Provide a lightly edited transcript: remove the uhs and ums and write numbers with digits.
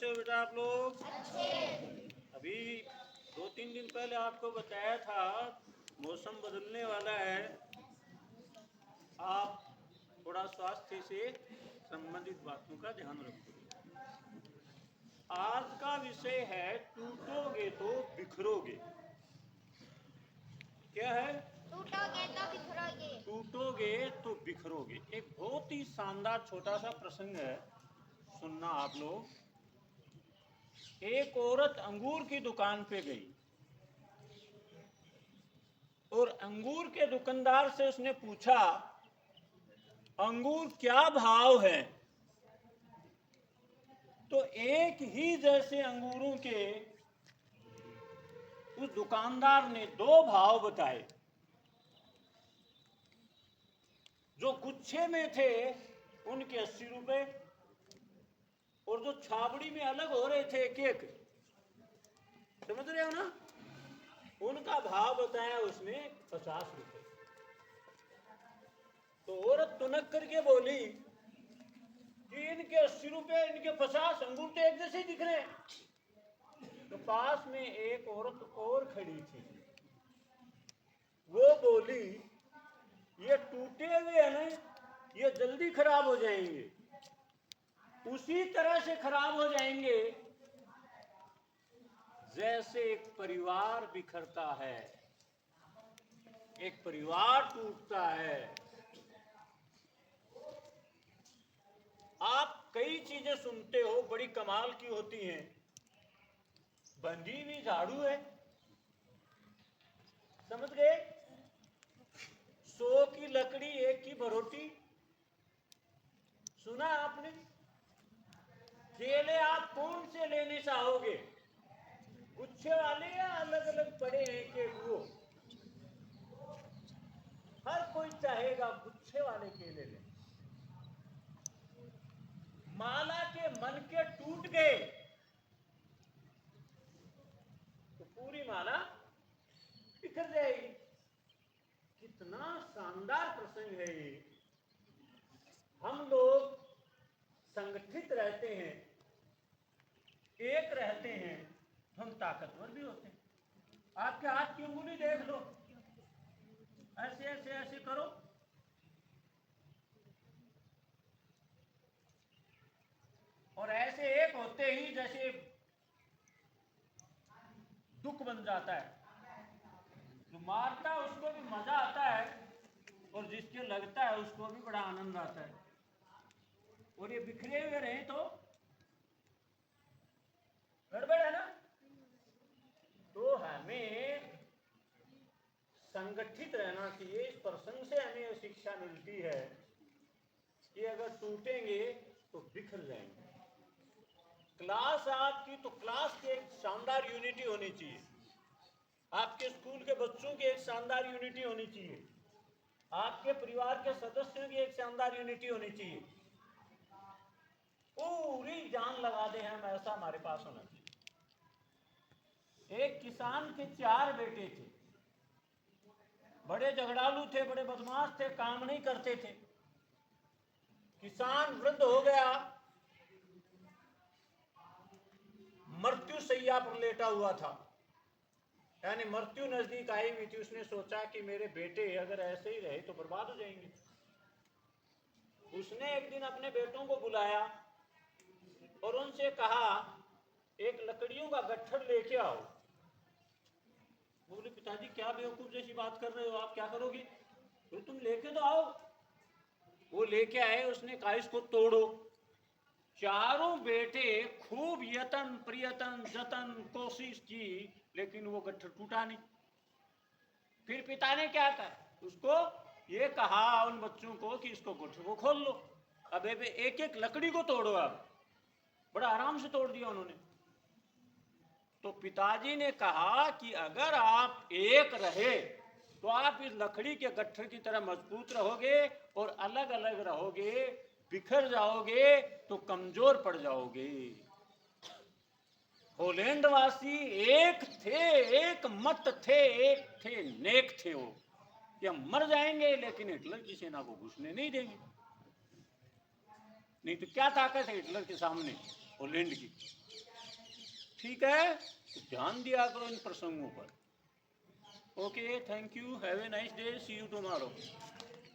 कैसे हो बेटा आप लोग? अभी 2-3 दिन पहले आपको बताया था मौसम बदलने वाला है, आप थोड़ा स्वास्थ्य से संबंधित बातों का ध्यान रखो। आज का विषय है टूटोगे तो बिखरोगे। क्या है? टूटोगे तो बिखरोगे। टूटोगे तो बिखरोगे। एक बहुत ही शानदार छोटा सा प्रसंग है, सुनना आप लोग। एक औरत अंगूर की दुकान पे गई और अंगूर के दुकानदार से उसने पूछा, अंगूर क्या भाव है? तो एक ही जैसे अंगूरों के उस दुकानदार ने 2 भाव बताए। जो गुच्छे में थे उनके 80 रुपए, और जो छाबड़ी में अलग हो रहे थे एक एक, समझ रहे हो ना, उनका भाव बताया उसने 50 रुपए। तो औरत तुनक करके बोली कि इनके 80 रुपए, इनके 50, अंगूर तो एक जैसे दिख रहे हैं। तो पास में एक औरत और खड़ी थी, वो बोली ये टूटे हुए हैं ना, ये जल्दी खराब हो जाएंगे, उसी तरह से खराब हो जाएंगे जैसे एक परिवार बिखरता है, एक परिवार टूटता है। आप कई चीजें सुनते हो, बड़ी कमाल की होती हैं। बंधी हुई झाड़ू है, समझ गए? 100 की लकड़ी, 1 की भरोटी। सुना आपने? केले आप कौन से लेने चाहोगे, गुच्छे वाले या अलग अलग पड़े हैं के? वो हर कोई चाहेगा गुच्छे वाले केले ले। माला के मन के टूट गए तो पूरी माला बिखर जाएगी। कितना शानदार प्रसंग है ये। हम लोग संगठित रहते हैं, एक रहते हैं, हम ताकतवर भी होते हैं। आपके हाथ की उंगली देख लो, ऐसे ऐसे ऐसे करो, और ऐसे एक होते ही जैसे दुख बन जाता है। जो मारता है उसको भी मजा आता है, और जिसके लगता है उसको भी बड़ा आनंद आता है। और ये बिखरे हुए रहे तो गड़बड़ है ना। तो हमें संगठित रहना चाहिए। इस प्रसंग से हमें यह शिक्षा मिलती है कि अगर टूटेंगे तो बिखर जाएंगे। क्लास आपकी, तो क्लास की एक शानदार यूनिटी होनी चाहिए। आपके स्कूल के बच्चों की एक शानदार यूनिटी होनी चाहिए। आपके परिवार के सदस्यों की एक शानदार यूनिटी होनी चाहिए। पूरी जान लगा दे हम, ऐसा हमारे पास होना चाहिए। एक किसान के 4 बेटे थे, बड़े झगड़ालू थे, बड़े बदमाश थे, काम नहीं करते थे। किसान वृद्ध हो गया, मृत्यु शैया पर लेटा हुआ था, यानी मृत्यु नजदीक आई हुई थी। उसने सोचा कि मेरे बेटे अगर ऐसे ही रहे तो बर्बाद हो जाएंगे। उसने एक दिन अपने बेटों को बुलाया और उनसे कहा, एक लकड़ियों का गट्ठर लेके आओ। बोले, पिताजी क्या बेवकूफ जैसी बात कर रहे हो, आप क्या करोगे? तो तुम लेके तो आओ। वो लेके आए, उसने कहा इसको तोड़ो। चारों बेटे खूब यतन प्रयतन जतन कोशिश की, लेकिन वो गट्ठर टूटा नहीं। फिर पिता ने क्या कहा, उसको ये कहा उन बच्चों को कि इसको गट्ठर को खोल लो, अब एक एक लकड़ी को तोड़ो। अब बड़ा आराम से तोड़ दिया उन्होंने। तो पिताजी ने कहा कि अगर आप एक रहे तो आप इस लकड़ी के गट्ठर की तरह मजबूत रहोगे, और अलग अलग रहोगे, बिखर जाओगे तो कमजोर पड़ जाओगे। होलैंड वासी एक थे, एक मत थे, एक थे नेक थे वो, कि हम मर जाएंगे लेकिन हिटलर की सेना को घुसने नहीं देंगे। नहीं तो क्या ताकत है हिटलर के सामने, पोलैंड की। ठीक है, तो ध्यान दिया करो इन प्रसंगों पर। Okay, thank you, have a nice day, see you tomorrow.